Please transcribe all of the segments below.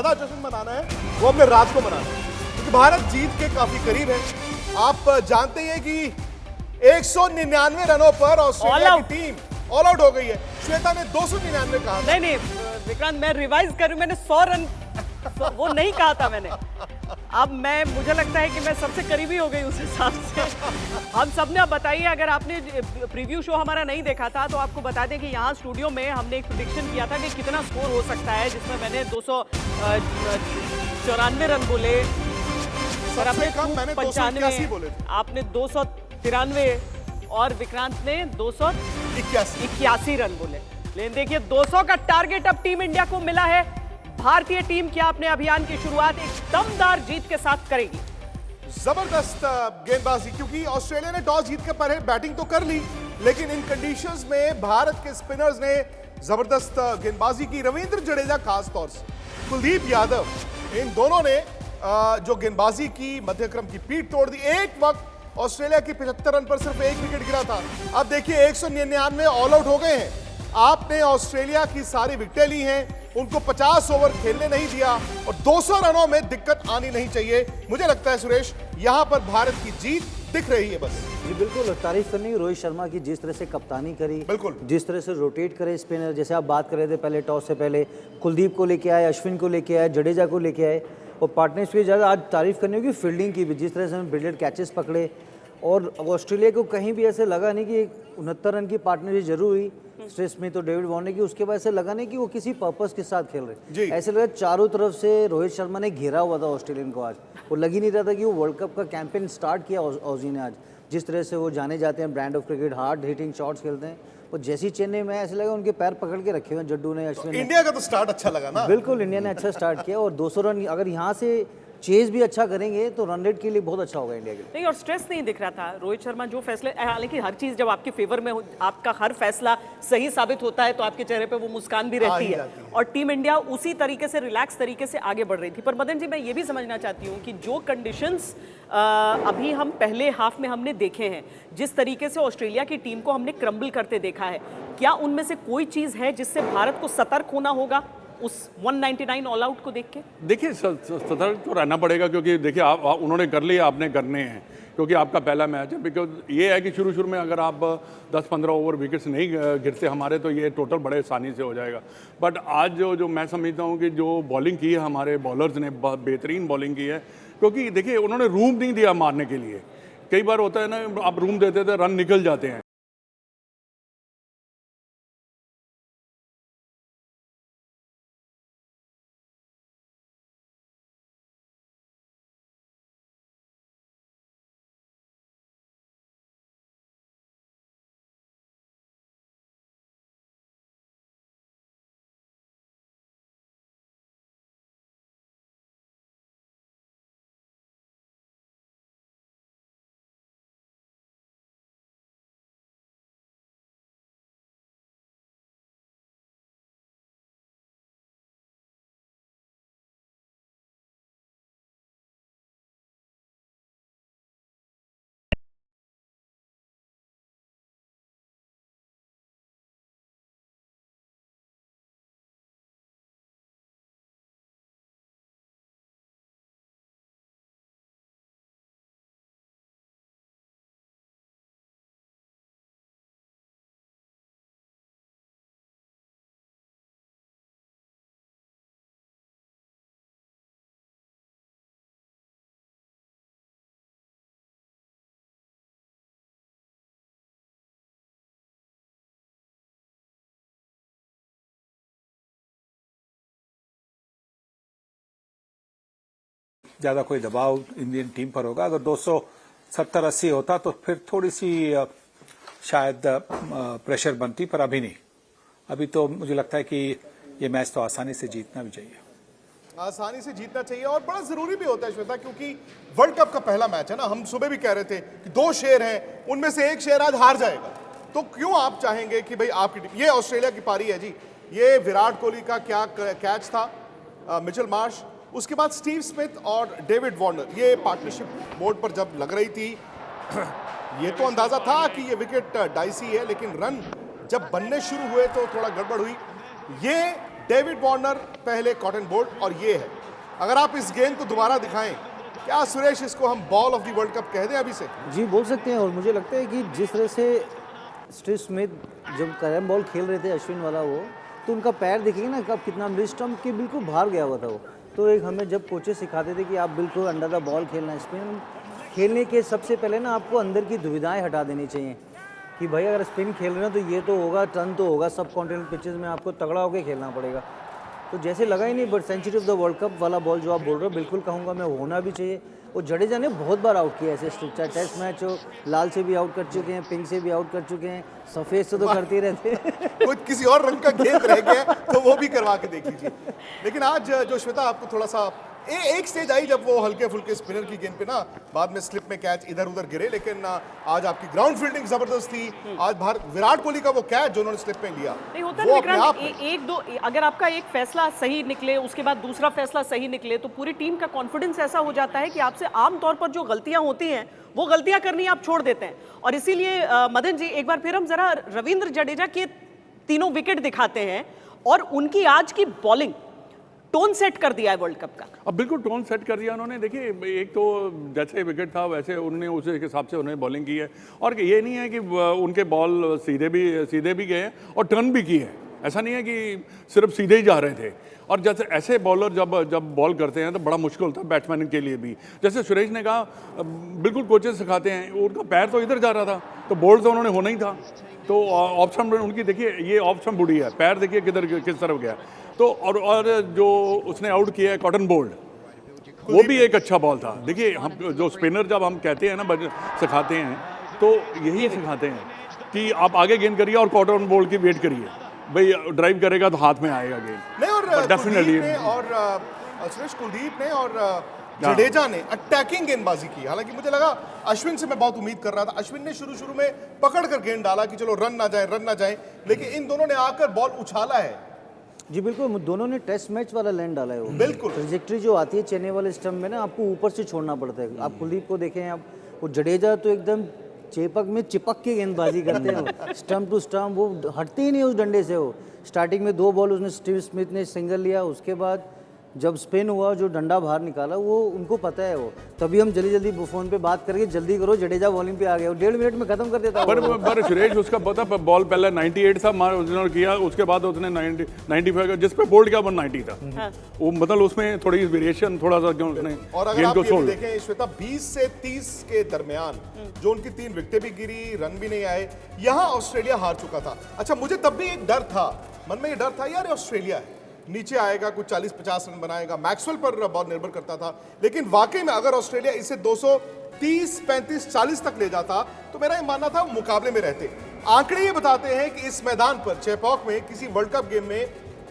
ज्यादा जश्न मनाना है वो अपने रात को मनाना है, क्योंकि भारत जीत के काफी करीब है। आप जानते हैं कि 199 रनों पर ऑस्ट्रेलिया की टीम ऑल आउट हो गई है। श्वेता ने 299 कहा था। नहीं विक्रांत, मैं रिवाइज करूं, मैंने 100 रन वो नहीं कहा था मैंने। अब मुझे लगता है कि मैं सबसे करीबी हो गई उस हिसाब से। हम सब ने, अब बताइए, अगर आपने प्रीव्यू शो हमारा नहीं देखा था तो आपको बता दें कि यहाँ स्टूडियो में हमने एक प्रेडिक्शन किया था कि कितना स्कोर हो सकता है, जिसमें मैंने 294 रन बोले, सर आपने 295 बोले, आपने 293 और विक्रांत ने 281 रन बोले। लेकिन देखिए 200 का टारगेट अब टीम इंडिया को मिला है। भारतीय टीम क्या अपने अभियान की शुरुआत एक दमदार जीत के साथ करेगी? जबरदस्त गेंदबाजी, क्योंकि ऑस्ट्रेलिया ने टॉस जीत के पहले बैटिंग तो कर ली, लेकिन इन कंडीशंस में भारत के स्पिनर्स ने जबरदस्त गेंदबाजी की। रविंद्र जडेजा खास तौर से, कुलदीप यादव, इन दोनों ने जो गेंदबाजी की मध्यक्रम की पीठ तोड़ दी। एक वक्त ऑस्ट्रेलिया की 75 रन पर सिर्फ एक विकेट गिरा था। अब देखिए 199 ऑल आउट हो गए हैं। आपने ऑस्ट्रेलिया की सारी विकेटें ली हैं, उनको 50 ओवर खेलने नहीं दिया और 200 रनों में दिक्कत आनी नहीं चाहिए। मुझे लगता है सुरेश, यहां पर भारत की जीत दिख रही है बस। जी बिल्कुल, तारीफ करनी है रोहित शर्मा की, जिस तरह से कप्तानी करी, बिल्कुल जिस तरह से रोटेट करे स्पिनर। जैसे आप बात कर रहे थे पहले टॉस से पहले, कुलदीप को लेके आए, अश्विन को लेके आए, जडेजा को लेके आए, और पार्टनर्स की ज़्यादा आज तारीफ करनी होगी फील्डिंग की भी, जिस तरह से हमें ब्रिलियंट कैचेस पकड़े। और ऑस्ट्रेलिया को कहीं भी ऐसे लगा नहीं कि 69 रन की पार्टनरशिप जरूर हुई स्टीव स्मिथ और डेविड वार्नर की, उसके बाद ऐसे लगा नहीं कि वो किसी पर्पस के साथ खेल रहे। ऐसे लगा चारों तरफ से रोहित शर्मा ने घेरा हुआ था ऑस्ट्रेलियन को। आज वो लग ही नहीं रहा था कि वो वर्ल्ड कप का कैंपेन स्टार्ट किया ऑजी ने आज। जिस तरह से वो जाने जाते हैं brand of cricket, hard hitting shots खेलते हैं, और जैसी चेन्नई में ऐसे लगा उनके पैर पकड़ के रखे हुए जड्डू ने, अश्विन ने। इंडिया का तो स्टार्ट अच्छा लगा ना। बिल्कुल, इंडिया ने अच्छा स्टार्ट किया, और 200 रन अगर यहाँ से चेज भी अच्छा करेंगे तो रन रेट के लिए बहुत अच्छा होगा इंडिया के लिए। नहीं, और स्ट्रेस नहीं दिख रहा था रोहित शर्मा जो फैसले, हालांकि हर चीज जब आपके फेवर में हो, आपका हर फैसला सही साबित होता है तो आपके चेहरे पे वो मुस्कान भी रहती है, और टीम इंडिया उसी तरीके से रिलैक्स तरीके से आगे बढ़ रही थी। पर मदन जी, मैं ये भी समझना चाहती हूँ कि जो कंडीशंस अभी हम पहले हाफ में हमने देखे हैं, जिस तरीके से ऑस्ट्रेलिया की टीम को हमने क्रम्बल करते देखा है, क्या उनमें से कोई चीज है जिससे भारत को सतर्क होना होगा उस 199 ऑल आउट को देख के? देखिए सतर्क तो रहना पड़ेगा, क्योंकि देखिए आप उन्होंने कर लिया, आपने करने हैं, क्योंकि आपका पहला मैच है। बिकॉज ये है कि शुरू में अगर आप 10-15 ओवर विकेट्स नहीं गिरते हमारे, तो ये टोटल बड़े आसानी से हो जाएगा। बट आज जो मैं समझता हूँ कि जो बॉलिंग की है हमारे बॉलर्स ने, बेहतरीन बॉलिंग की है, क्योंकि देखिए उन्होंने रूम नहीं दिया मारने के लिए। कई बार होता है ना, आप रूम देते थे, रन निकल जाते हैं। ज़्यादा कोई दबाव इंडियन टीम पर होगा। अगर 270-80 होता तो फिर थोड़ी सी शायद प्रेशर बनती, पर अभी नहीं। अभी तो मुझे लगता है कि ये मैच तो आसानी से जीतना भी चाहिए, आसानी से जीतना चाहिए, और बड़ा जरूरी भी होता है श्वेता, क्योंकि वर्ल्ड कप का पहला मैच है ना। हम सुबह भी कह रहे थे कि 2 शेर हैं, उनमें से एक शेर आज हार जाएगा, तो क्यों आप चाहेंगे कि भाई आपकी टीम। ये ऑस्ट्रेलिया की पारी है जी। ये विराट कोहली का क्या कैच था, मिचेल मार्श, उसके बाद स्टीव स्मिथ और डेविड वार्नर, ये पार्टनरशिप बोर्ड पर जब लग रही थी, ये तो अंदाजा था कि ये विकेट डाइसी है, लेकिन रन जब बनने शुरू हुए तो थोड़ा गड़बड़ हुई। ये डेविड वार्नर पहले कॉटन बोल्ट और ये है। अगर आप इस गेंद को दोबारा दिखाएं, क्या सुरेश इसको हम ball of the world cup कह दें अभी से? जी बोल सकते हैं। और मुझे लगता है कि जिस तरह से स्टीव स्मिथ जब कैरम बॉल खेल रहे थे अश्विन वाला वो, तो उनका पैर देखेंगे ना कब कितना मिड स्टंप के बिल्कुल बाहर गया हुआ था वो। तो एक हमें जब कोचेस सिखाते थे कि आप बिल्कुल अंडर द बॉल खेलना, स्पिन खेलने के सबसे पहले ना आपको अंदर की दुविधाएं हटा देनी चाहिए कि भाई अगर स्पिन खेल रहे हो तो ये तो होगा, टर्न तो होगा, सब कॉन्टिनेंटल पिचेस में आपको तगड़ा होकर खेलना पड़ेगा। तो जैसे लगा ही नहीं, but century of the world cup वाला बॉल जो आप बोल रहे हो बिल्कुल कहूँगा मैं, होना भी चाहिए। और जडेजा ने बहुत बार आउट किया ऐसे, चाहे टेस्ट मैच हो, लाल से भी आउट कर चुके हैं, पिंक से भी आउट कर चुके हैं, सफ़ेद से तो करते ही रहते कोई किसी और रंग का गेंद रह गया तो वो भी करवा के देख लीजिए। लेकिन आज जो श्वेता आपको थोड़ा सा एक स्टेज आई जब वो हल्के फुल्के स्पिनर की गेंद पे ना बाद में स्लिप में कैच इधर उधर गिरे, लेकिन आज आपकी ग्राउंड फील्डिंग जबरदस्त थी। आज भारत विराट कोहली का वो कैच जो उन्होंने स्लिप में लिया, नहीं होता वो ना अपने विक्रांत, आप एक दो अगर आपका एक फैसला सही निकले उसके बाद दूसरा फैसला सही निकले तो पूरी टीम का कॉन्फिडेंस ऐसा हो जाता है कि आपसे आमतौर पर जो गलतियां होती हैं वो गलतियां करनी आप छोड़ देते हैं। और इसीलिए मदन जी एक बार फिर हम जरा रविंद्र जडेजा के तीनों विकेट दिखाते हैं और उनकी आज की बॉलिंग टोन सेट कर दिया है वर्ल्ड कप का। अब बिल्कुल टोन सेट कर दिया उन्होंने। देखिए एक तो जैसे विकेट था वैसे उन्होंने उस हिसाब से उन्होंने बॉलिंग की है, और ये नहीं है कि उनके बॉल सीधे भी गए हैं और टर्न भी किए हैं। ऐसा नहीं है कि सिर्फ सीधे ही जा रहे थे। और जैसे ऐसे बॉलर जब बॉल करते हैं तो बड़ा मुश्किल होता है बैट्समैन के लिए भी। जैसे सुरेश ने कहा, बिल्कुल कोचेस सिखाते हैं, उनका पैर तो इधर जा रहा था तो बोल्ड तो उन्होंने होना ही था। तो ऑफ स्टंप उनकी देखिए, ये ऑफ स्टंप बुड़ी है, पैर देखिए किस तरफ गया। तो और जो उसने आउट किया है कॉटन बोल्ड, वो भी एक अच्छा बॉल था। देखिए हम जो स्पिनर जब हम कहते हैं ना सिखाते हैं तो यही सिखाते हैं कि आप आगे गेंद करिए और कॉटन बोल्ड की वेट करिए, भाई ड्राइव करेगा तो हाथ में आएगा गेंद। नहीं, और डेफिनेटली सुरेश कुलदीप ने और जडेजा ने अटैकिंग गेंदबाजी की। हालांकि मुझे लगा अश्विन से मैं बहुत उम्मीद कर रहा था, अश्विन ने शुरू में पकड़ कर गेंद डाला कि चलो रन ना जाए, लेकिन इन दोनों ने आकर बॉल उछाला है। जी बिल्कुल, दोनों ने टेस्ट मैच वाला लैंड डाला है वो। बिल्कुल ट्रेजेक्ट्री जो आती है चेन्नई वाले स्टंप में ना, आपको ऊपर से छोड़ना पड़ता है। आप कुलदीप को देखें, आप वो जडेजा तो एकदम चेपक में चिपक के गेंदबाजी करते हैं स्टंप टू स्टंप, वो हटते ही नहीं उस डंडे से। वो स्टार्टिंग में 2 बॉल उसने स्टीव स्मिथ ने सिंगल लिया, उसके बाद जब स्पिन हुआ जो डंडा बाहर निकाला वो उनको पता है। वो तभी हम जल्दी फोन पे बात करके जल्दी करो जडेजा बॉलिंग पे आ गया, 1.5 मिनट में खत्म कर देता। पर सुरेश उसका पता बॉल पहले 98 था उन्होंने किया, उसके बाद उसने 95 जिस पे बोल्ड क्या 190 था। वो मतलब उसमें थोड़ी वेरिएशन थोड़ा सा क्यों उसने। और अगर आप ये देखें श्वेता, 20 से 30 के दरमियान जो उनकी 3 विकेटें भी गिरी, रन भी नहीं आए, यहाँ ऑस्ट्रेलिया हार चुका था। अच्छा, मुझे तब भी एक डर था, मन में ये डर था यार ऑस्ट्रेलिया है, नीचे आएगा, कुछ 40-50 रन बनाएगा, मैक्सवेल पर बहुत निर्भर करता था। लेकिन वाकई में अगर ऑस्ट्रेलिया इसे 230, 35, 40 तक ले जाता तो मेरा ये मानना था मुकाबले में रहते। आंकड़े ये बताते हैं कि इस मैदान पर चेपॉक में किसी वर्ल्ड कप गेम में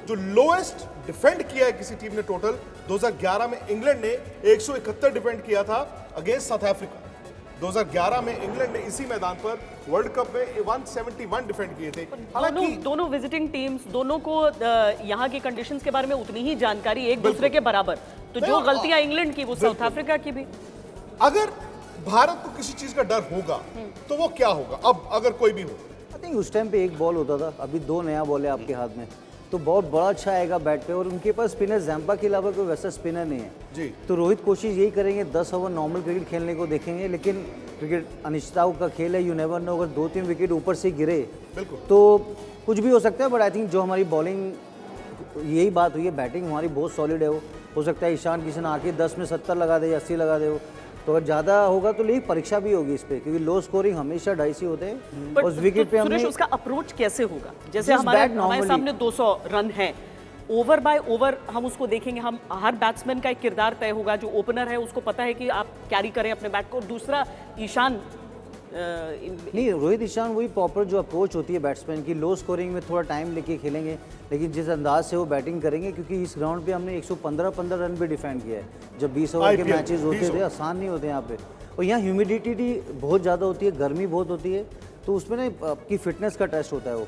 जो लोएस्ट डिफेंड किया है किसी टीम ने टोटल, 2011 में इंग्लैंड ने 171 डिफेंड किया था अगेंस्ट साउथ अफ्रीका। 2011 में इंग्लैंड ने इसी मैदान पर वर्ल्ड कप में 171 डिफेंड किए थे। हालांकि दोनों विजिटिंग टीम्स, दोनों को यहाँ की कंडीशंस के बारे में उतनी ही जानकारी, एक दूसरे के बराबर। तो जो गलतियां इंग्लैंड की वो साउथ अफ्रीका की भी। अगर भारत को किसी चीज का डर होगा तो वो क्या होगा? अब अगर कोई भी हो, आई थिंक उस टाइम पे एक बॉल होता था, अभी 2 नया बॉल है आपके हाथ में, तो बहुत बड़ा अच्छा आएगा बैट पे। और उनके पास स्पिनर जैम्पा के अलावा कोई वैसा स्पिनर नहीं है जी। तो रोहित कोशिश यही करेंगे, 10 ओवर नॉर्मल क्रिकेट खेलने को देखेंगे। लेकिन क्रिकेट अनिश्चितताओं का खेल है, यू नेवर नो, अगर 2-3 विकेट ऊपर से गिरे बिल्कुल तो कुछ भी हो सकता है। बट आई थिंक जो हमारी बॉलिंग, यही बात हुई है, बैटिंग हमारी बहुत सॉलिड है। वो हो सकता है ईशान किशन आके 10 में 70 लगा दे, 80 लगा दे। वो तो अगर ज़्यादा होगा तो लेकिन परीक्षा भी होगी इस पे, क्योंकि लो स्कोरिंग हमेशा 250 होते हैं। उस विकेट पे हमने उसका अप्रोच कैसे होगा? जैसे हमारे सामने 200 रन है, ओवर बाय ओवर हम उसको देखेंगे। हम हर बैट्समैन का एक किरदार तय होगा। जो ओपनर है उसको पता है कि आप कैरी करें अपने बैट को। दूसरा ईशान नहीं, रोहित ईशान वही प्रॉपर जो अप्रोच होती है बैट्समैन की, लो स्कोरिंग में थोड़ा टाइम लेके खेलेंगे, लेकिन जिस अंदाज से वो बैटिंग करेंगे, क्योंकि इस ग्राउंड पे हमने 115 रन भी डिफेंड किया है। जब 20 ओवर के मैचेस होते थे, आसान नहीं होते यहाँ पे। और यहाँ ह्यूमिडिटी बहुत ज़्यादा होती है, गर्मी बहुत होती है, तो उसमें ना आपकी फिटनेस का टेस्ट होता है। वो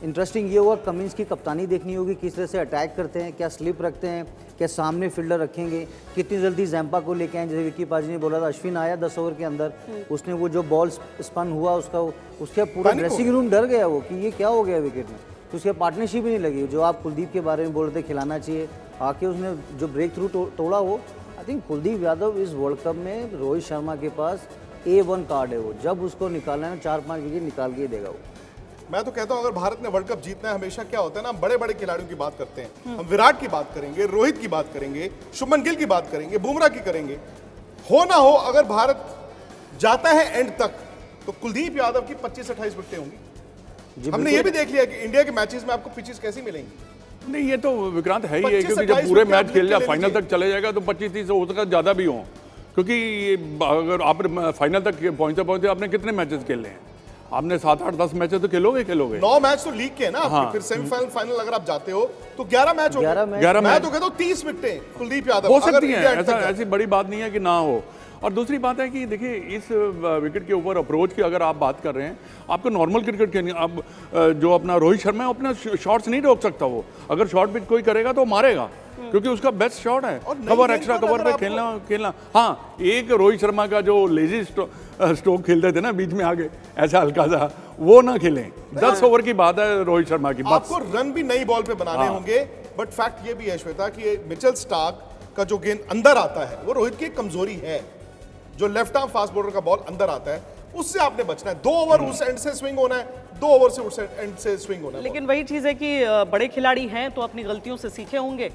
इंटरेस्टिंग ये होगा, कमिंस की कप्तानी देखनी होगी, किस तरह से अटैक करते हैं, क्या स्लिप रखते हैं, क्या सामने फील्डर रखेंगे, कितनी जल्दी जैम्पा को लेके आए। जैसे विक्की पाजी ने बोला था, अश्विन आया 10 ओवर के अंदर, उसने वो जो बॉल स्पन हुआ उसका पूरा ड्रेसिंग रूम डर गया वो कि ये क्या हो गया विकेट में। तो उसकी पार्टनरशिप ही नहीं लगी। जो आप कुलदीप के बारे में बोल रहे थे खिलाना चाहिए, आके उसने जो ब्रेक थ्रू तोड़ा वो, आई थिंक कुलदीप यादव इस वर्ल्ड कप में रोहित शर्मा के पास A1 कार्ड है। वो जब उसको निकालना है 4-5 विकेट निकाल के ही देगा वो। मैं तो कहता हूं अगर भारत ने वर्ल्ड कप जीतना है, हमेशा क्या होता है ना, हम बड़े बड़े खिलाड़ियों की बात करते हैं, हम विराट की बात करेंगे, रोहित की बात करेंगे, शुभमन गिल की बात करेंगे, बुमराह की करेंगे। हो ना हो, अगर भारत जाता है एंड तक तो कुलदीप यादव की 25-28 विकेटें होंगी। हमने ये भी देख लिया कि इंडिया के मैचेस में आपको पिचेस कैसी मिलेंगी। नहीं, ये तो विक्रांत है ही है, 25 क्योंकि जब 28 पूरे विकेट मैच आप खेल लिख लिया के ले फाइनल लीजिए। तक चले जाएगा तो 25-30 हो सकता है ज़्यादा भी हो, क्योंकि अगर आप फाइनल तक पहुंचते पहुंचते आपने कितने मैचेस खेले हैं? आपने 7-8-10 मैचेस तो खेलोगे 9 मैच तो लीग के है ना आपके, फिर सेमीफाइनल फाइनल अगर आप जाते हो तो 11 मैच हो 11 गए। मैच। मैं तो कहता हूं 30 विकेटें कुलदीप यादव हो अगर सकती है, इंडिया एंड तक ऐसा जाए। ऐसी बड़ी बात नहीं है कि ना हो। और दूसरी बात है कि देखिए, इस विकेट के ऊपर अप्रोच की अगर आप बात कर रहे हैं, आपको नॉर्मल क्रिकेट खेलनी, अब जो अपना रोहित शर्मा है अपना शॉट्स नहीं रोक सकता। वो अगर शॉट पिच कोई करेगा तो मारेगा, क्योंकि उसका बेस्ट शॉट है। और नई कवर गेंद एक्स्ट्रा पर कवर अगर पे खेलना। हाँ, एक रोहित शर्मा का जो लेजी स्ट्रोक खेलते थे ना बीच में आगे, ऐसा हल्का सा, वो ना खेलें। 10 ओवर की बात है रोहित शर्मा की, बस। आपको रन भी नई बॉल पे बनाने होंगे, बट फैक्ट ये भी है श्वेता कि मिचेल स्टार्क का जो गेंद अंदर आता है वो रोहित की एक कमजोरी है। जो लेफ्ट आर्म फास्ट बॉलर का बॉल अंदर आता है, उससे आपने बचना है। 2 ओवर उस एंड से स्विंग होना है, 2 ओवर से उस एंड से स्विंग होना है। लेकिन वही चीज़ है कि बड़े खिलाड़ी हैं तो अपनी गलतियों से सीखे होंगे।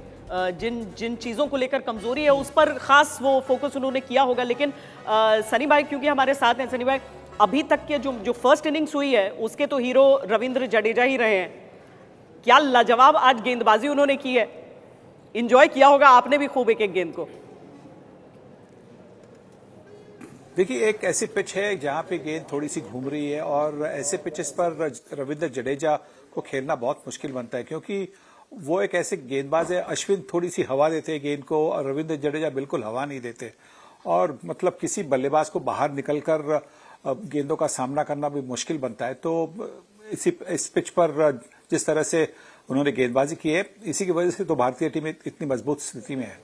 जिन जिन चीज़ों को लेकर कमजोरी है उस पर खास वो फोकस उन्होंने किया होगा। लेकिन सनी भाई क्योंकि हमारे साथ हैं, सनी भाई अभी तक के जो फर्स्ट इनिंग्स हुई है उसके तो हीरो रविंद्र जडेजा ही रहे हैं। क्या लाजवाब आज गेंदबाजी उन्होंने की है, इंजॉय किया होगा आपने भी खूब एक एक गेंद को। देखिए, एक ऐसी पिच है जहां पे गेंद थोड़ी सी घूम रही है, और ऐसे पिचेस पर रविंद्र जडेजा को खेलना बहुत मुश्किल बनता है, क्योंकि वो एक ऐसे गेंदबाज है। अश्विन थोड़ी सी हवा देते हैं गेंद को, और रविंद्र जडेजा बिल्कुल हवा नहीं देते, और मतलब किसी बल्लेबाज को बाहर निकलकर गेंदों का सामना करना भी मुश्किल बनता है। तो इस पिच पर जिस तरह से उन्होंने गेंदबाजी की है, इसी की वजह से तो भारतीय टीम इतनी मजबूत स्थिति में है।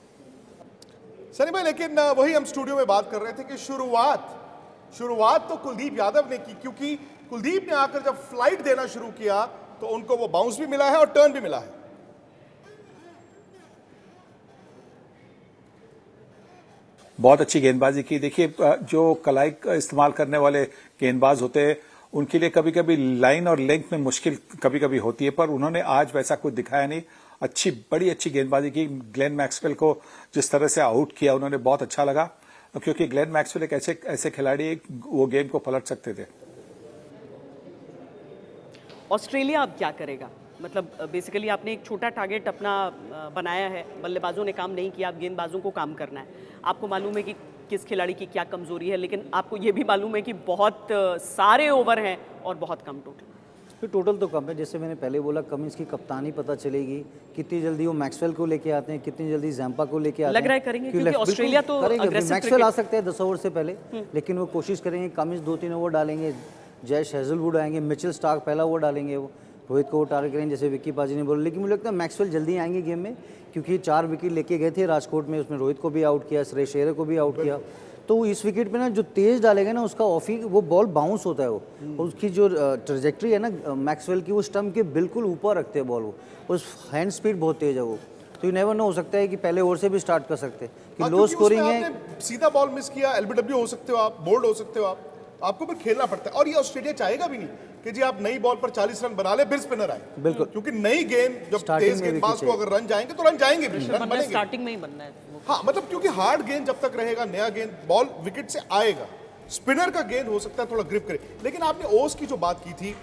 सनी भाई, लेकिन वही हम स्टूडियो में बात कर रहे थे कि शुरुआत तो कुलदीप यादव ने की, क्योंकि कुलदीप ने आकर जब फ्लाइट देना शुरू किया तो उनको वो बाउंस भी मिला है और टर्न भी मिला है। बहुत अच्छी गेंदबाजी की। देखिए, जो कलाई का इस्तेमाल करने वाले गेंदबाज होते हैं उनके लिए कभी कभी लाइन और लेंथ में मुश्किल कभी कभी होती है, पर उन्होंने आज वैसा कुछ दिखाया नहीं। बड़ी अच्छी गेंदबाजी की। ग्लेन मैक्सवेल को जिस तरह से आउट किया उन्होंने, बहुत अच्छा लगा, क्योंकि ग्लेन मैक्सवेल एक ऐसे खिलाड़ी वो गेम को पलट सकते थे। ऑस्ट्रेलिया अब क्या करेगा? मतलब बेसिकली आपने एक छोटा टारगेट अपना बनाया है, बल्लेबाजों ने काम नहीं किया, अब गेंदबाजों को काम करना है। आपको मालूम है कि किस खिलाड़ी की क्या कमजोरी है, लेकिन आपको ये भी मालूम है कि बहुत सारे ओवर हैं और बहुत कम टोटल। फिर टोटल तो कम है, जैसे मैंने पहले बोला, कमिंस की कप्तानी पता चलेगी, कितनी जल्दी वो मैक्सवेल को लेके आते हैं, कितनी जल्दी जैम्पा को लेके आते हैं। लग रहा है करेंगे, क्योंकि ऑस्ट्रेलिया तो aggressive मैक्सवेल आ सकते हैं 10 ओवर से पहले, लेकिन वो कोशिश करेंगे, कमिंस 2-3 ओवर डालेंगे, जैश हेजलवुड आएंगे, मिचेल स्टार्क पहला ओवर डालेंगे, वो रोहित को वो टारगेट करेंगे जैसे विक्की पाजी ने बोला। लेकिन मुझे लगता है मैक्सवेल जल्दी आएंगे गेम में, क्योंकि 4 विकेट लेके गए थे राजकोट में, उसमें रोहित को भी आउट किया, श्रेयस अय्यर को भी आउट किया। तो इस विकेट पे ना जो तेज डालेगा ना, उसका ऑफ ही वो बॉल बाउंस होता है वो, और उसकी जो ट्रेजेक्ट्री है ना मैक्सवेल की, वो स्टंप के बिल्कुल ऊपर रखते हैं बॉल, वो उस हैंड स्पीड बहुत तेज है वो। तो यू नेवर नो, हो सकता है कि पहले ओवर से भी स्टार्ट कर सकते हैं कि लो स्कोरिंग है। सीधा बॉल मिस किया, एलबीडब्ल्यू हो सकते हो आप, बोल्ड हो सकते हो आपको फिर खेलना पड़ता है। और ये ऑस्ट्रेलिया चाहेगा भी नहीं कि जी आप नई बॉल पर 40 रन बना ले फिर स्पिनर आए, बिल्कुल, क्योंकि नई गेंद जब तेज गेंदबाज को अगर रन जाएंगे तो रन जाएंगे भी, रन बनेंगे स्टार्टिंग में ही बनना है। हाँ, मतलब क्योंकि हार्ड गेंद जब तक रहेगा, नया गेंद बॉल विकेट से आएगा। स्पिनर का गेंद हो सकता है थोड़ा ग्रिप करे। लेकिन आपने ओवर्स की जो बात की थी,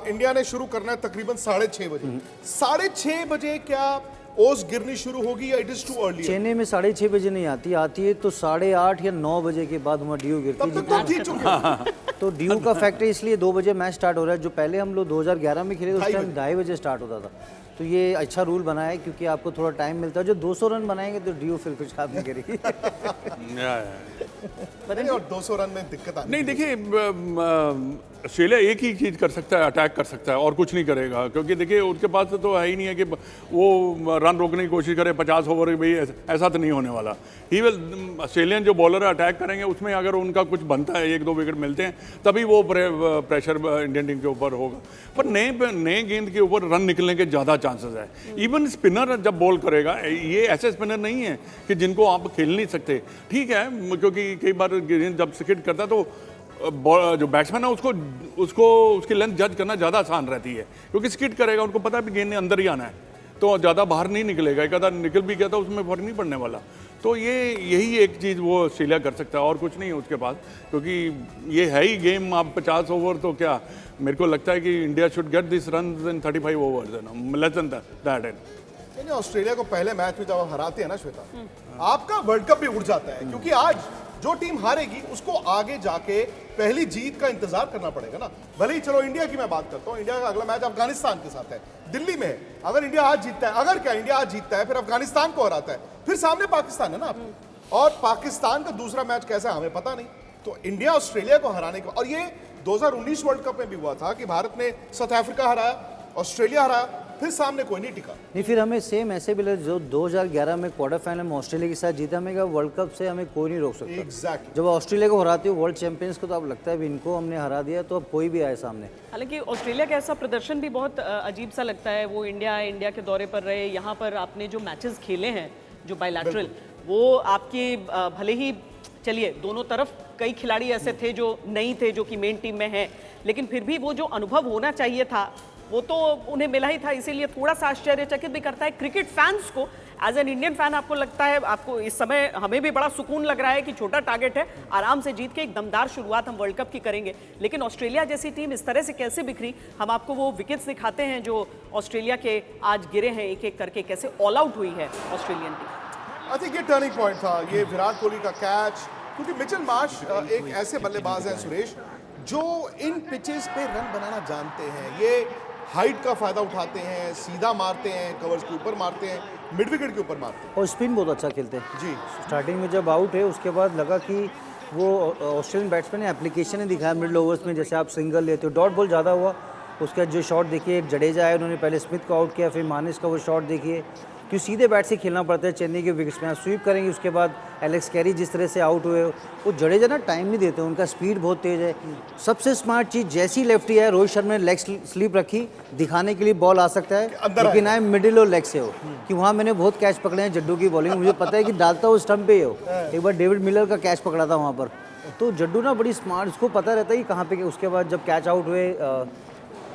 इंडिया ने शुरू करना है तकरीबन 6:30 बजे। 6:30 बजे क्या ओस गिरनी शुरू होगी या it is too early? Chennai में 6:30 बजे नहीं आती है तो 8:30 या 9 बजे के बाद वहाँ ड्यू गिरती तब तक तो जीत चुके हैं। तो ड्यू का फैक्टर इसलिए 2 बजे मैच स्टार्ट हो रहा है। जो पहले हम लोग 2011 में खेले उस टाइम 2:30 बजे स्टार्ट होता था। तो ये अच्छा रूल बना है क्योंकि आपको थोड़ा टाइम मिलता है। जो 200 रन बनाएंगे तो ड्यू फिर कुछ काम नहीं करेगी। नहीं, और 200 रन में दिक्कत आनी नहीं, देखिए ऑस्ट्रेलिया एक ही चीज़ कर सकता है, अटैक कर सकता है और कुछ नहीं करेगा, क्योंकि देखिए उनके पास तो है ही नहीं है कि वो रन रोकने की कोशिश करे 50 ओवर में भी, ऐसा तो नहीं होने वाला। ही विल ऑस्ट्रेलियन जो बॉलर अटैक करेंगे उसमें अगर उनका कुछ बनता है, 1-2 विकेट मिलते हैं, तभी वो प्रेशर इंडियन टीम के ऊपर होगा। पर नए गेंद के ऊपर रन निकलने के ज़्यादा चांसेस है। इवन स्पिनर जब बॉल करेगा, ये ऐसे स्पिनर नहीं है कि जिनको आप खेल नहीं सकते, ठीक है, क्योंकि कई बार गेंद जब स्किड करता है तो जो बैट्समैन है उसको उसकी लेंथ जज करना ज़्यादा आसान रहती है, क्योंकि स्किड करेगा, उनको पता है भी गेंद ने अंदर ही आना है, तो ज़्यादा बाहर नहीं निकलेगा। एक आधा निकल भी गया था उसमें फर्क नहीं पड़ने वाला। तो यही एक चीज़ वो ऑस्ट्रेलिया कर सकता है और कुछ नहीं है उसके पास, क्योंकि ये है ही गेम। आप 50 ओवर तो क्या, मेरे को लगता है कि India should get this run in 35 overs, less than that and. नहीं, ऑस्ट्रेलिया को पहले मैच में जब आप हराते हैं ना श्वेता, आपका वर्ल्ड कप भी उड़ जाता है, क्योंकि आज जो टीम हारेगी उसको आगे जाके पहली जीत का इंतजार करना पड़ेगा ना। भले ही चलो इंडिया की मैं बात करता हूँ, इंडिया का अगला मैच अफगानिस्तान के साथ है, दिल्ली में है। अगर इंडिया आज जीतता है, अगर क्या इंडिया आज जीतता है, फिर अफगानिस्तान को हराता है, फिर सामने पाकिस्तान है ना आपको, और पाकिस्तान का दूसरा मैच कैसा है हमें पता नहीं। तो इंडिया ऑस्ट्रेलिया को हराने का, और ये 2019 वर्ल्ड कप में भी हुआ था कि भारत ने साउथ अफ्रीका हराया, ऑस्ट्रेलिया हराया, फिर सामने कोई नहीं टिका। नहीं, फिर हमें सेम ऐसे भी जो 2011 में क्वार्टर फाइनल में ऑस्ट्रेलिया के साथ जीता, हमें वर्ल्ड कप से हमें कोई नहीं रोक सकता। एग्जैक्टली। जब ऑस्ट्रेलिया को हराते हो वर्ल्ड चैंपियंस को, तो अब लगता है भी इनको हमने हरा दिया, तो अब कोई भी आए सामने। हालांकि ऑस्ट्रेलिया का ऐसा प्रदर्शन भी बहुत अजीब सा लगता है। वो इंडिया के दौरे पर रहे, यहाँ पर आपने जो मैचेस खेले हैं जो बायलैटरल, वो आपके भले ही चलिए दोनों तरफ कई खिलाड़ी ऐसे थे जो नहीं थे, जो कि मेन टीम में हैं, लेकिन फिर भी वो जो अनुभव होना चाहिए था वो तो उन्हें मिला ही था। इसीलिए थोड़ा सा आश्चर्यचकित भी करता है क्रिकेट फैंस को। एज एन इंडियन फैन आपको लगता है, आपको इस समय हमें भी बड़ा सुकून लग रहा है कि छोटा टारगेट है, आराम से जीत के एक दमदार शुरुआत हम वर्ल्ड कप की करेंगे। लेकिन ऑस्ट्रेलिया जैसी टीम इस तरह से कैसे बिखरी, हम आपको वो विकेट्स दिखाते हैं जो ऑस्ट्रेलिया के आज गिरे हैं एक एक करके, कैसे ऑल आउट हुई है ऑस्ट्रेलियन टीम। आई थिंक ये टर्निंग पॉइंट था, ये विराट कोहली का कैच, क्योंकि मिचेल मार्श एक ऐसे बल्लेबाज हैं सुरेश जो इन पिचेस पे रन बनाना जानते हैं। ये हाइट का फायदा उठाते हैं, सीधा मारते हैं, कवर्स के ऊपर मारते हैं, मिड विकेट के ऊपर मारते हैं, और स्पिन बहुत अच्छा खेलते हैं जी। स्टार्टिंग में जब आउट है उसके बाद लगा कि वो ऑस्ट्रेलियन बैट्समैन ने एप्लीकेशन ने दिखाया मिडिल ओवर्स में, जैसे आप सिंगल लेते हो, डॉट बॉल ज़्यादा हुआ, उसका जो शॉट देखिए, जडेजा है, उन्होंने पहले स्मिथ को आउट किया, फिर मानिस का वो शॉट देखिए, क्यों सीधे बैट से खेलना पड़ता है चेन्नई के विकेट्स में। आप स्वीप करेंगे, उसके बाद एलेक्स कैरी जिस तरह से आउट हुए, वो जडेजा ना टाइम नहीं देते, उनका स्पीड बहुत तेज़ है। सबसे स्मार्ट चीज़, जैसी लेफ्टी है, रोहित शर्मा ने लेग स्लीप रखी, दिखाने के लिए बॉल आ सकता है, लेकिन आए मिडिल और लेग से हो, कि वहाँ मैंने बहुत कैच पकड़े हैं जड्डू की बॉलिंग, मुझे पता है कि डालता वो स्टंप पे ही हो। एक बार डेविड मिलर का कैच पकड़ा था वहाँ पर, तो जड्डू ना बड़ी स्मार्ट, उसको पता रहता है कि कहाँ पे। उसके बाद जब कैच आउट हुए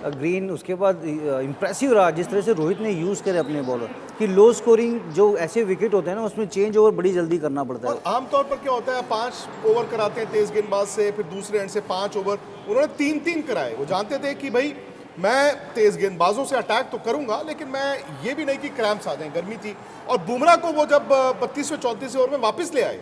ग्रीन, उसके बाद इम्प्रेसिव रहा जिस तरह से रोहित ने यूज़ करे अपने बॉलर कि लो स्कोरिंग जो ऐसे विकेट होते हैं ना, उसमें चेंज ओवर बड़ी जल्दी करना पड़ता है। और आमतौर पर क्या होता है, 5 ओवर कराते हैं तेज गेंदबाज से, फिर दूसरे एंड से 5 ओवर, उन्होंने 3-3 कराए। वो जानते थे कि भाई मैं तेज गेंदबाजों से अटैक तो करूंगा, लेकिन मैं ये भी नहीं कि क्रैम्प्स आ जाएं, गर्मी थी। और बुमराह को वो जब 32वें 34वें ओवर में वापस ले आए,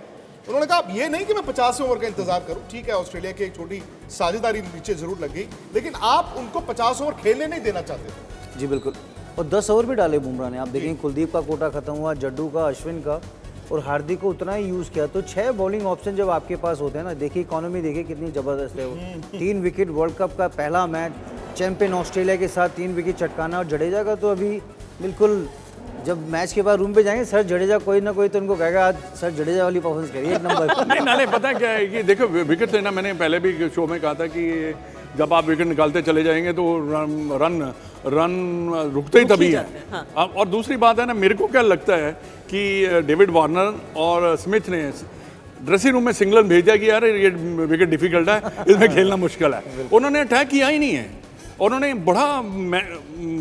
उन्होंने कहा ये नहीं कि मैं 50वें ओवर का इंतजार करूं, ठीक है ऑस्ट्रेलिया की एक छोटी साझेदारी नीचे जरूर लग गई, लेकिन आप उनको 50 ओवर खेलने नहीं देना चाहते थे। जी बिल्कुल, और 10 ओवर भी डाले बुमराह ने। आप देखेंगे कुलदीप का कोटा खत्म हुआ, जड्डू का, अश्विन का, और हार्दिक को उतना ही यूज़ किया। तो 6 बॉलिंग ऑप्शन जब आपके पास होते हैं ना, देखिए इकोनॉमी देखिए कितनी ज़बरदस्त है वो। 3 विकेट, वर्ल्ड कप का पहला मैच, चैंपियन ऑस्ट्रेलिया के साथ 3 विकेट चटकाना। और जडेजा का तो अभी बिल्कुल, जब मैच के बाद रूम पे जाएंगे, सर जडेजा कोई ना कोई तो उनको कहेगा आज सर जडेजा वाली परफॉर्मेंस करिए, 1 नंबर। नहीं, पता है क्या है कि देखो विकेट लेना, मैंने पहले भी शो में कहा था कि जब आप विकेट निकालते चले जाएंगे तो रन रुकते ही तभी है। हाँ। और दूसरी बात है ना, मेरे को क्या लगता है कि डेविड वार्नर और स्मिथ ने ड्रेसिंग रूम में सिंगलन भेजा कि यार ये विकेट डिफिकल्ट है, इसमें खेलना मुश्किल है। उन्होंने अटैक किया ही नहीं है, उन्होंने बड़ा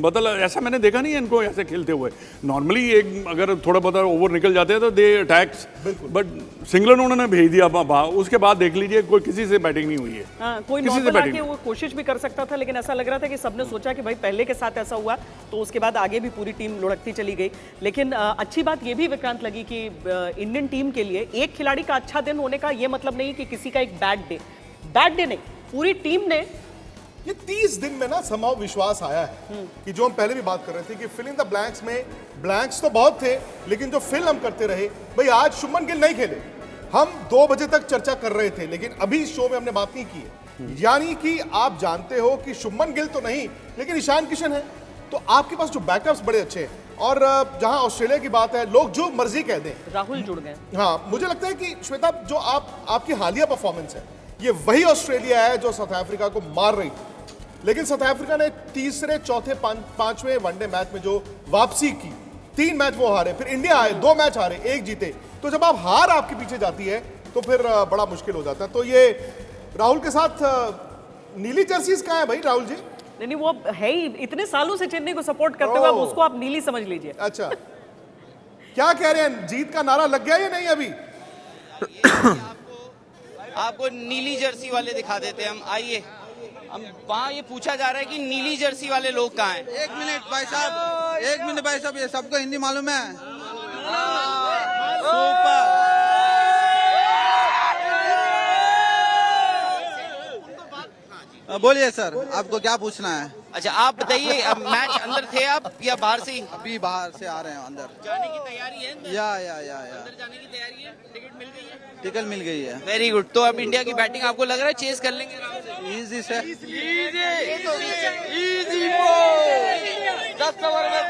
बदल, ऐसा मैंने देखा नहीं है इनको ऐसे खेलते हुए। नॉर्मली एक अगर थोड़ा बहुत ओवर निकल जाते हैं तो दे अटैक्स, बट सिंगलन उन्होंने भेज दिया उसके बाद देख लीजिए कोई किसी से बैटिंग नहीं हुई है। हाँ, कोई नॉर्मल आके वो कोशिश भी कर सकता था, लेकिन ऐसा लग रहा था कि सबने सोचा कि भाई पहले के साथ ऐसा हुआ तो उसके बाद आगे भी पूरी टीम लुढ़कती चली गई। लेकिन अच्छी बात ये भी विक्रांत लगी कि इंडियन टीम के लिए एक खिलाड़ी का अच्छा दिन होने का ये मतलब नहीं कि किसी का एक बैड डे नहीं, पूरी टीम ने ये 30 दिन में ना संभव विश्वास आया है कि जो हम पहले भी बात कर रहे थे कि फिल इन द ब्लैंक्स में ब्लैंक्स तो बहुत थे, लेकिन जो फिल हम करते रहे, भाई आज शुभमन गिल नहीं खेले, हम 2 बजे तक चर्चा कर रहे थे, लेकिन अभी इस शो में हमने बात नहीं की है। यानी कि आप जानते हो कि शुभमन गिल तो नहीं, लेकिन ईशान किशन है, तो आपके पास जो बैकअप्स बड़े अच्छे हैं। और जहां ऑस्ट्रेलिया की बात है, लोग जो मर्जी कह दें, राहुल जुड़ गए। हाँ, मुझे लगता है कि श्वेता, जो आपकी हालिया परफॉर्मेंस है, ये वही ऑस्ट्रेलिया है जो साउथ अफ्रीका को मार रही थी, लेकिन साउथ अफ्रीका ने तीसरे, चौथे, पांचवें वनडे मैच में जो वापसी की, 3 मैच वो हारे, फिर इंडिया आए, 2 मैच हारे, 1 जीते। तो जब आप हार आपके पीछे जाती है तो फिर बड़ा मुश्किल हो जाता है। तो ये राहुल के साथ नीली जर्सीज कहाँ है भाई राहुल जी? नहीं, वो अब है ही, इतने सालों से चेन्नई को सपोर्ट करते हुए, अब उसको आप नीली समझ लीजिए। अच्छा, क्या कह रहे हैं, जीत का नारा लग गया या नहीं अभी? आपको नीली जर्सी वाले दिखा देते हैं हम, आइए। हम वहाँ ये पूछा जा रहा है कि नीली जर्सी वाले लोग कहाँ हैं? 1 मिनट भाई साहब, 1 मिनट भाई साहब, ये सबको हिंदी मालूम है? सुपर। बोलिए सर, आपको क्या पूछना है? अच्छा, आप बताइए, अब मैच अंदर थे आप या बाहर से ही? अभी बाहर से आ रहे हैं अंदर। जाने की तैयारी है अंदर? या अंदर जाने की तैयारी है? टिकट मिल गई है? टिकट मिल गई है। Very good. तो अब इंडिया की बैटिंग आपको लग रहा है चेस कर लेंगे? इजी से। 10 ओवर में।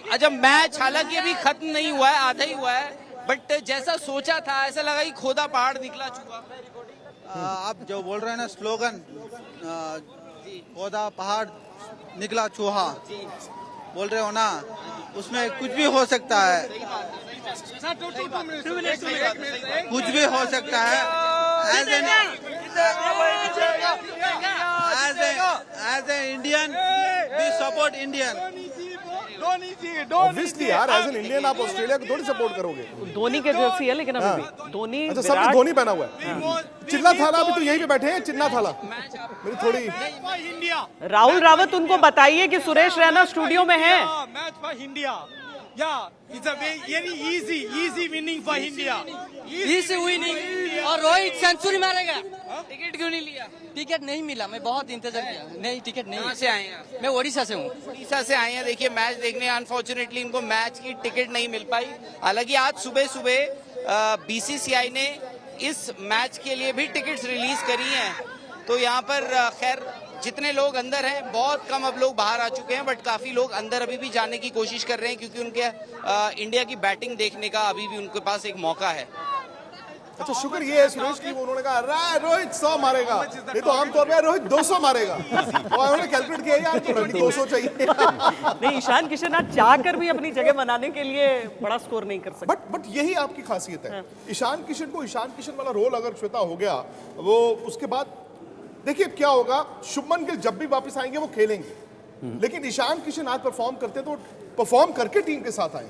अच्छा, मैच हालांकि अभी खत्म नहीं हुआ है, आधा ही हुआ है, बट जैसा सोचा था ऐसा लगा कि खोदा पहाड़ निकला चुका। आप जो बोल रहे हैं ना स्लोगन, पौधा पहाड़ निकला चूहा, बोल रहे हो ना, उसमें कुछ भी हो सकता है, कुछ भी हो सकता है। As a Indian, we support Indian. Obviously यार, एज एन इंडियन आप ऑस्ट्रेलिया को थोड़ी सपोर्ट करोगे। धोनी के जर्सी है, लेकिन अभी भी धोनी, अच्छा, सबने धोनी पहना हुआ है। चिन्ना थाला अभी तो यहीं पे बैठे हैं, चिन्ना थाला मेरी थोड़ी। राहुल रावत, उनको बताइए कि सुरेश रैना स्टूडियो में है। Match for India. Yeah, it's a very easy winning for India. Easy winning. और रोहित सेंचुरी मारेगा। टिकट क्यों नहीं लिया? टिकट नहीं मिला, मैं बहुत इंतजार किया, नहीं टिकट नहीं। कहाँ से आए हैं? मैं ओडिशा से हूँ। उड़ीसा से आए हैं। देखिए, मैच देखने अनफॉर्चुनेटली इनको मैच की टिकट नहीं मिल पाई। हालांकि आज सुबह बीसीसीआई ने इस मैच के लिए भी टिकट्स रिलीज करी हैं। तो यहाँ पर खैर जितने लोग अंदर हैं, बहुत कम अब लोग बाहर आ चुके हैं, बट काफी लोग अंदर अभी भी जाने की कोशिश कर रहे हैं, क्योंकि उनके इंडिया की बैटिंग देखने का अभी भी उनके पास एक मौका है। अच्छा, शुक्र ये है सुरेश की उन्होंने कहा रोहित 100 मारेगा, ये तो आमतौर पर रोहित 200 मारेगा, और उन्होंने कैलकुलेट किया यार तो रोहित 200 चाहिए। नहीं, ईशान किशन आज चाहकर भी अपनी जगह बनाने के लिए बड़ा स्कोर नहीं कर सकते। बट यही आपकी खासियत है। ईशान किशन को ईशान किशन वाला रोल अगर श्वेता हो गया, वो उसके बाद देखिए क्या होगा। शुभमन गिल जब भी वापस आएंगे वो खेलेंगे, लेकिन ईशान किशन आज परफॉर्म करते तो परफॉर्म करके टीम के साथ आए।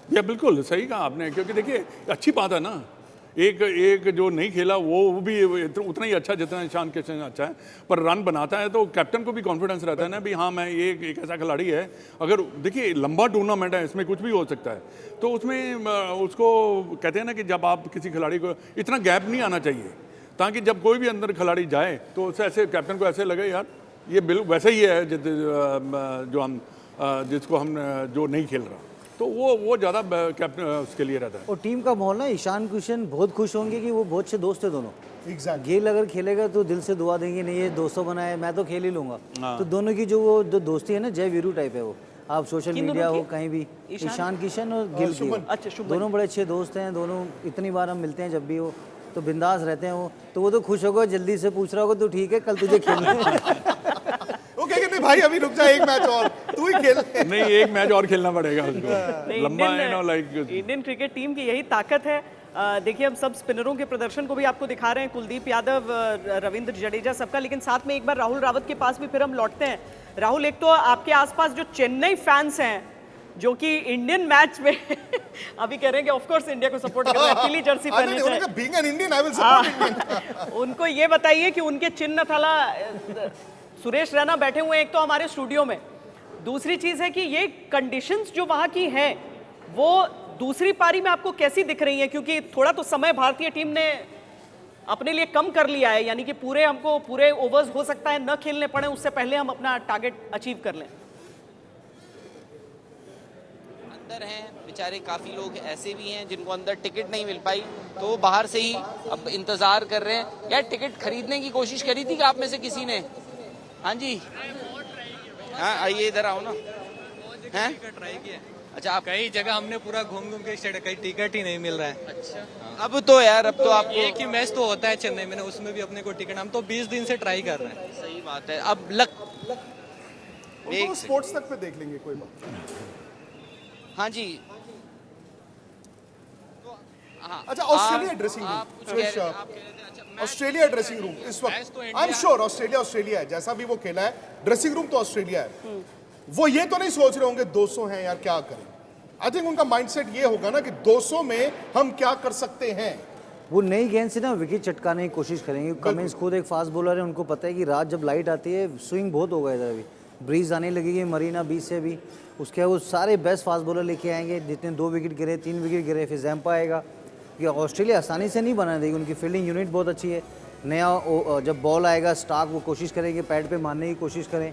ये बिल्कुल सही कहा आपने, क्योंकि देखिए अच्छी बात है ना, एक जो नहीं खेला वो भी उतना ही अच्छा जितना ईशान किशन अच्छा है, पर रन बनाता है तो कैप्टन को भी कॉन्फिडेंस रहता है ना भी हाँ, मैं एक ऐसा खिलाड़ी है। अगर देखिए लंबा टूर्नामेंट है, इसमें कुछ भी हो सकता है, तो उसमें उसको कहते हैं ना कि जब आप किसी खिलाड़ी को इतना गैप नहीं आना चाहिए, ताकि जब कोई भी अंदर खिलाड़ी जाए तो उसे ऐसे कैप्टन को ऐसे लगे यार ये बिल्कुल वैसे ही है जो हम जिसको हम जो नहीं खेल रहा, तो वो ज़्यादा कैप्टन उसके लिए रहता है। और टीम का माहौल ना, ईशान किशन बहुत खुश होंगे कि वो बहुत अच्छे दोस्त है दोनों। एग्जैक्टली। गेल अगर खेलेगा तो दिल से दुआ देंगे, नहीं ये 200 बनाए, मैं तो खेल ही लूंगा। तो दोनों की जो वो जो दोस्ती है ना, जय वीरू टाइप है वो। आप सोशल मीडिया हो कहीं भी, ईशान किशन और गिल की, अच्छा, दोनों बड़े अच्छे दोस्त हैं दोनों। इतनी बार हम मिलते हैं, जब भी वो तो बिंदास रहते हैं वो। तो वो तो खुश होगा, जल्दी से पूछ रहा होगा तो ठीक है कल तुझे खेलना है। वो कहेंगे नहीं भाई अभी रुक जा, एक मैच और तू ही खेल। नहीं, एक मैच और खेलना पड़ेगा उसको, लंबा है ना, लाइक इंडियन क्रिकेट टीम की यही ताकत है। देखिए, हम सब स्पिनरों के प्रदर्शन को भी आपको दिखा रहे हैं, कुलदीप यादव, रविंद्र जडेजा, सबका, लेकिन साथ में एक बार राहुल रावत के पास भी फिर हम लौटते हैं। राहुल, एक तो आपके आसपास जो चेन्नई फैंस हैं जो कि इंडियन मैच में अभी कह रहे हैं कि ऑफ कोर्स इंडिया को सपोर्ट कर रहे हैं, पीली जर्सी पहननी चाहिए। Being an Indian I will support Indian. उनको ये बताइए कि उनके चिन्ह थाला सुरेश रैना बैठे हुए हैं एक तो हमारे स्टूडियो में, दूसरी चीज है कि ये कंडीशंस जो वहां की हैं वो दूसरी पारी में आपको कैसी दिख रही है, क्योंकि थोड़ा तो समय भारतीय टीम ने अपने लिए कम कर लिया है, यानी कि हमको पूरे ओवर्स हो सकता है न खेलने पड़े, उससे पहले हम अपना टारगेट अचीव कर लें। अंदर हैं बेचारे, काफी लोग ऐसे भी हैं जिनको अंदर टिकट नहीं मिल पाई, तो वो बाहर से ही अब इंतजार कर रहे हैं। यार टिकट खरीदने की कोशिश करी थी कि आप में से किसी ने? हाँ जी, हाँ आइए इधर आओ ना। हैं ट्राई किया, अच्छा, आप कई जगह हमने पूरा घूम घूम के कहीं टिकट ही नहीं मिल रहा है। अच्छा, अब तो यार अब तो आपको एक ही मैच तो होता है चेन्नई में, उसमें भी अपने को टिकट, हम तो 20 दिन से ट्राई कर रहे हैं। सही बात है। अब लक उनको स्पोर्ट्स तक पे देख लेंगे, कोई बात नहीं। हाँ जी, हाँ, अच्छा, ऑस्ट्रेलिया ड्रेसिंग आप रूम, कुछ कह रहे थे, आप कह रहे थे, अच्छा, मैच ऑस्ट्रेलिया ड्रेसिंग रूम इस वक्त आई एम श्योर ऑस्ट्रेलिया है, जैसा भी वो खेला है ड्रेसिंग रूम तो ऑस्ट्रेलिया है। वो ये तो नहीं सोच रहे होंगे 200 हैं यार क्या करें। आई थिंक उनका माइंडसेट ये होगा ना कि 200 में हम क्या कर सकते हैं। वो नई गेंद से ना विकेट चटकाने की कोशिश करेंगे। कमिंस खुद एक फास्ट बॉलर है, उनको पता है कि रात जब लाइट आती है स्विंग बहुत होगा, इधर भी ब्रीज आने लगेगी मरीना बीच से भी, उसके बाद वो सारे बेस्ट फास्ट बॉलर लेके आएंगे, जितने 2 विकेट गिरे 3 विकेट गिरे, फिर जैम्पा आएगा। ये ऑस्ट्रेलिया आसानी से नहीं बना देगी, उनकी फील्डिंग यूनिट बहुत अच्छी है। नया जब बॉल आएगा स्टार्क वो कोशिश करेंगे पैड पे मारने की कोशिश करें।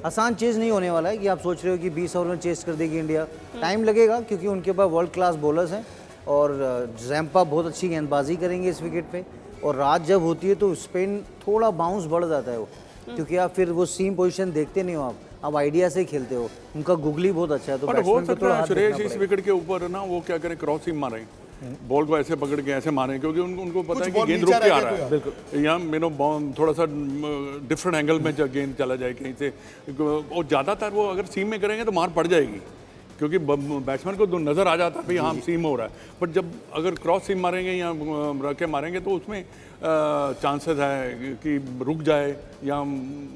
आसान चेज़ नहीं होने वाला है कि आप सोच रहे हो कि 20 ओवर में चेस कर देगी इंडिया, टाइम लगेगा क्योंकि उनके पास वर्ल्ड क्लास बॉलर्स हैं और जैम्पा बहुत अच्छी गेंदबाजी करेंगे इस विकेट पे। और रात जब होती है तो स्पिन थोड़ा बाउंस बढ़ जाता है वो, क्योंकि आप फिर वो सीम पोजीशन देखते नहीं हो, आप आइडिया से ही खेलते हो। उनका गुगली बहुत अच्छा है, तो पर हो बैट्समैन को सकता थोड़ा है हाथ सुरेश देखना इस पड़ेगा। विकेट के ऊपर ना वो क्या करें, क्रॉस सीम मारें, बॉल को ऐसे पकड़ के ऐसे मारें, क्योंकि उनको पता है कि बॉल गेंद नीचा रुक के रह आ गया रहा है। बिल्कुल। यहाँ थोड़ा सा डिफरेंट एंगल में गेंद चला जाए कहीं से, और ज़्यादातर वो अगर सीम में करेंगे तो मार पड़ जाएगी, क्योंकि बैट्समैन को नज़र आ जाता है भाई हाँ सीम हो रहा है। बट जब अगर क्रॉस सीम मारेंगे या रख के मारेंगे तो उसमें चांसेस है कि रुक जाए या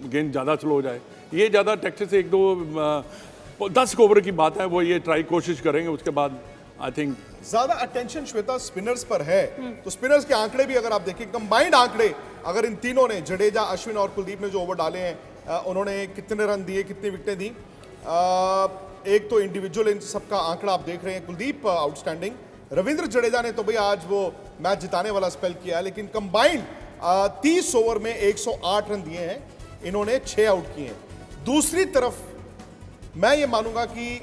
गेंद ज़्यादा स्लो हो जाए। ये ज़्यादा टैक्टिस से 1-2-10 ओवर की बात है, वो ये ट्राई कोशिश करेंगे। उसके बाद आई थिंक ज्यादा अटेंशन श्वेता स्पिनर्स पर है, तो स्पिनर्स के आंकड़े भी अगर आप देखें, कंबाइंड आंकड़े, अगर इन तीनों ने, जडेजा, अश्विन और कुलदीप ने जो ओवर डाले हैं, उन्होंने कितने रन दिए, कितनी विकेटें दी, एक तो इंडिविजुअल इन सबका आंकड़ा आप देख रहे हैं। कुलदीप आउटस्टैंडिंग, रविंद्र जडेजा ने तो भाई आज वो मैच जिताने वाला स्पेल किया है, लेकिन कंबाइंड 30 ओवर में 108 रन दिए हैं, इन्होंने 6 आउट किए हैं। दूसरी तरफ मैं ये मानूंगा कि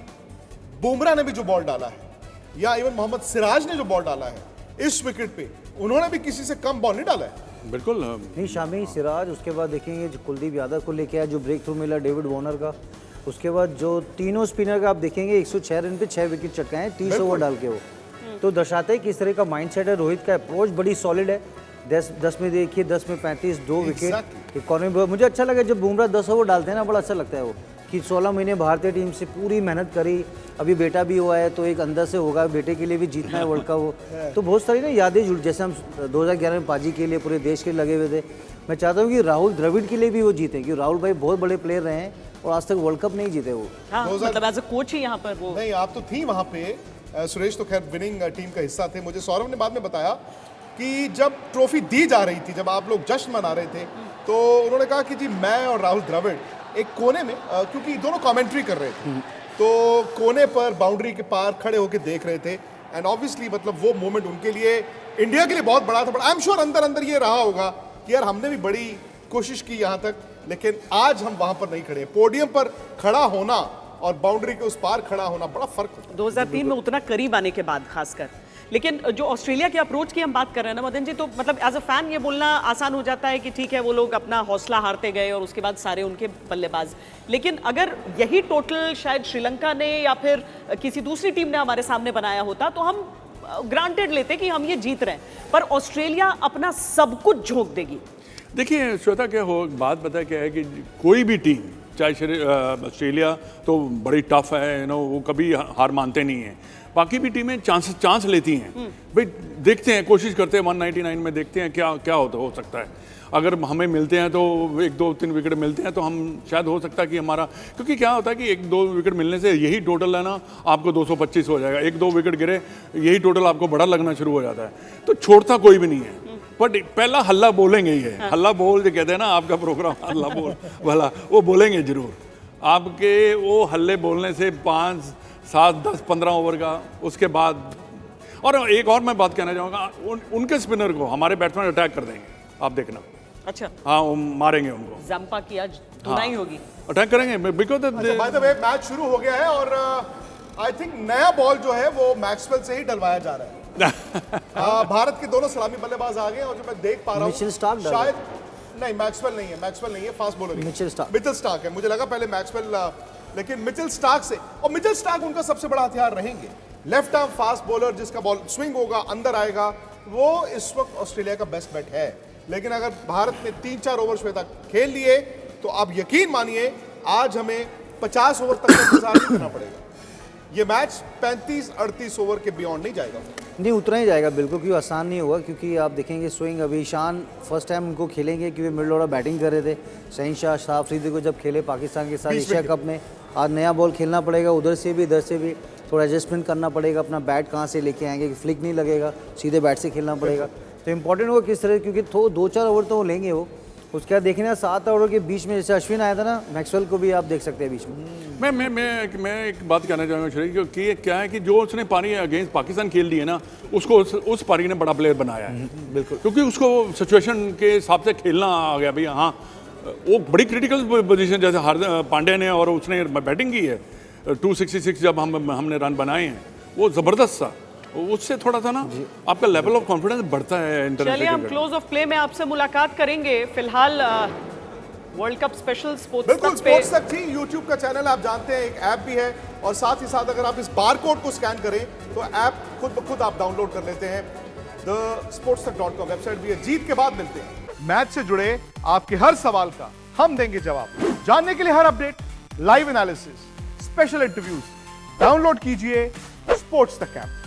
बुमराह ने भी जो बॉल डाला है या इवन मोहम्मद सिराज ने जो बॉल डाला है इस विकेट पे, उन्होंने भी किसी से कम बॉल नहीं डाला है। बिल्कुल नहीं, शामी, सिराज, उसके बाद देखेंगे जो कुलदीप यादव को लेके आया, जो ब्रेक थ्रू मिला डेविड वार्नर का, उसके बाद जो तीनों स्पिनर का आप देखेंगे 106 रन पे 6 विकेट चटकाए हैं 30 ओवर डाल के, वो तो दर्शाते हैं किस तरह का माइंडसेट है। रोहित का अप्रोच बड़ी सॉलिड है, 10 में देखिए 10 में 35 2 विकेट कॉर्नर। मुझे अच्छा लगा जब बुमराह 10 ओवर डालते हैं ना, बड़ा अच्छा लगता है वो, कि 16 महीने भारतीय टीम से पूरी मेहनत करी, अभी बेटा भी हुआ है तो एक अंदर से होगा, बेटे के लिए भी जीतना है वर्ल्ड कप वो, तो बहुत सारी ना यादें जुड़, जैसे हम 2011 में पाजी के लिए पूरे देश के लिए लगे हुए थे। मैं चाहता हूँ कि राहुल द्रविड़ के लिए भी वो जीते, क्योंकि राहुल भाई बहुत बड़े प्लेयर रहे हैं और आज तक वर्ल्ड कप नहीं जीते वो। हाँ, मतलब एज अ कोच ही यहाँ पर वो नहीं, आप तो थी वहां पे, सुरेश तो खैर विनिंग टीम का हिस्सा थे। मुझे सौरभ ने बाद में बताया कि जब ट्रॉफी दी जा रही थी, जब आप लोग जश्न मना रहे थे, तो उन्होंने कहा कि जी मैं और राहुल द्रविड़ एक कोने में, क्योंकि दोनों कमेंट्री कर रहे थे, तो कोने पर बाउंड्री के पार खड़े होकर देख रहे थे। एंड ऑब्वियसली मतलब वो मोमेंट उनके लिए, इंडिया के लिए बहुत बड़ा था। बट आई एम श्योर अंदर अंदर ये रहा होगा कि यार हमने भी बड़ी कोशिश की यहाँ तक, लेकिन आज हम वहां पर नहीं खड़े। पोडियम पर खड़ा होना और बाउंड्री के उस पार खड़ा होना बड़ा फर्क होता है। 2003 में उतना करीब आने के बाद खासकर। लेकिन जो ऑस्ट्रेलिया के अप्रोच की हम बात कर रहे हैं ना मदन जी, तो मतलब एज अ फैन ये बोलना आसान हो जाता है कि ठीक है वो लोग अपना हौसला हारते गए और उसके बाद सारे उनके बल्लेबाज, लेकिन अगर यही टोटल शायद श्रीलंका ने या फिर किसी दूसरी टीम ने हमारे सामने बनाया होता तो हम ग्रांटेड लेते कि हम ये जीत रहे हैं, पर ऑस्ट्रेलिया अपना सब कुछ झोंक देगी। देखिए श्वेता, क्या हो बात पता क्या है कि कोई भी टीम, चाहे ऑस्ट्रेलिया तो बड़ी टफ है, वो कभी हार मानते नहीं हैं, बाकी भी टीमें चांस लेती हैं। भाई देखते हैं, कोशिश करते हैं 199 में, देखते हैं क्या हो सकता है। अगर हमें मिलते हैं तो 1-2-3 विकेट मिलते हैं तो हम शायद हो सकता है कि हमारा, क्योंकि क्या होता है कि 1-2 विकेट मिलने से यही टोटल है ना आपको 225 हो जाएगा। 1-2 विकेट गिरे यही टोटल आपको बड़ा लगना शुरू हो जाता है, तो छोड़ता कोई भी नहीं है। बट पहला हल्ला बोलेंगे ही है, हल्ला बोल जो कहते हैं ना, आपका प्रोग्राम हल्ला बोल भला, वो बोलेंगे जरूर। आपके वो हल्ले बोलने से 5, 7, 10, 15 ओवर का, उसके बाद और एक और मैं बात कहना चाहूँगा, उनके स्पिनर को हमारे बैट्समैन अटैक कर देंगे, आप देखना। अच्छा, हाँ, वो मारेंगे उनको। जंपा की आज धुनाई होगी, अटैक करेंगे because by the way match शुरू हो गया है और आई थिंक नया बॉल जो है वो मैक्सवेल से ही डलवाया जा रहा है। भारत के दोनों सलामी बल्लेबाज आ गए और जो मैं देख पा रहा मिचेल हूँ स्टार्क डाल शायद नहीं, मैक्सवेल नहीं है, फास्ट बॉलर मिचेल स्टार्क है। मुझे लगा पहले मैक्सवेल, लेकिन मिचेल स्टार्क से, और मिचेल स्टार्क उनका सबसे बड़ा हथियार रहेंगे। लेफ्ट आर्म फास्ट बॉलर जिसका बॉल स्विंग होगा, अंदर आएगा, वो इस वक्त ऑस्ट्रेलिया का बेस्ट बैट है। लेकिन अगर भारत ने 3-4 ओवर श्वेता खेल लिए तो आप यकीन मानिए आज हमें 50 ओवर तक का इंतजार नहीं करना पड़ेगा। ये मैच 35-38 ओवर के बियॉन्ड नहीं जाएगा। नहीं, उतना ही जाएगा बिल्कुल, क्योंकि आसान नहीं होगा। क्योंकि आप देखेंगे स्विंग, अभी ईशान फर्स्ट टाइम उनको खेलेंगे क्योंकि मिडल ऑर्डर बैटिंग कर रहे थे। शहनशाह शाह अफरीदी को जब खेले पाकिस्तान के साथ एशिया कप में, आज नया बॉल खेलना पड़ेगा, उधर से भी इधर से भी थोड़ा एडजस्टमेंट करना पड़ेगा। अपना बैट कहाँ से लेके आएंगे कि फ्लिक नहीं लगेगा, सीधे बैट से खेलना पड़ेगा। तो इंपॉर्टेंट होगा किस तरह, क्योंकि 2-4 ओवर तो वो लेंगे वो। उसके बाद देखना 7 ओवर के बीच में जैसे अश्विन आया था ना, मैक्सवेल को भी आप देख सकते हैं बीच में। मैं एक बात कहना चाहूँगा शरीफ, क्योंकि क्या है कि जो उसने पारी अगेंस्ट पाकिस्तान खेल दी है ना, उसको उस पारी ने बड़ा प्लेयर बनाया है। बिल्कुल, क्योंकि उसको सिचुएशन के हिसाब से खेलना आ गया भाई। हाँ, वो बड़ी क्रिटिकल पोजीशन, जैसे हार्दिक पांड्या ने और उसने बैटिंग की है 266 जब हमने रन बनाए हैं, वो ज़बरदस्त था। उससे थोड़ा सा ना आपका लेवल ऑफ कॉन्फिडेंस बढ़ता है इंटरनेशनल। चलिए हम क्लोज ऑफ प्ले में आपसे मुलाकात करेंगे। फिलहाल वर्ल्ड कप स्पेशल बिल्कुल, स्पोर्ट्स पे स्पोर्ट्स तक थी, यूट्यूब का चैनल आप जानते हैं, एक ऐप भी है, और साथ ही साथ अगर आप इस बारकोड को स्कैन करें तो ऐप खुद ब खुद आप डाउनलोड कर लेते हैं। thesportstech.com वेबसाइट भी है। जीत के बाद मिलते हैं। मैच से जुड़े आपके हर सवाल का हम देंगे जवाब। जानने के लिए हर update, live analysis, special interviews, download कीजिए स्पोर्ट्स तक ऐप।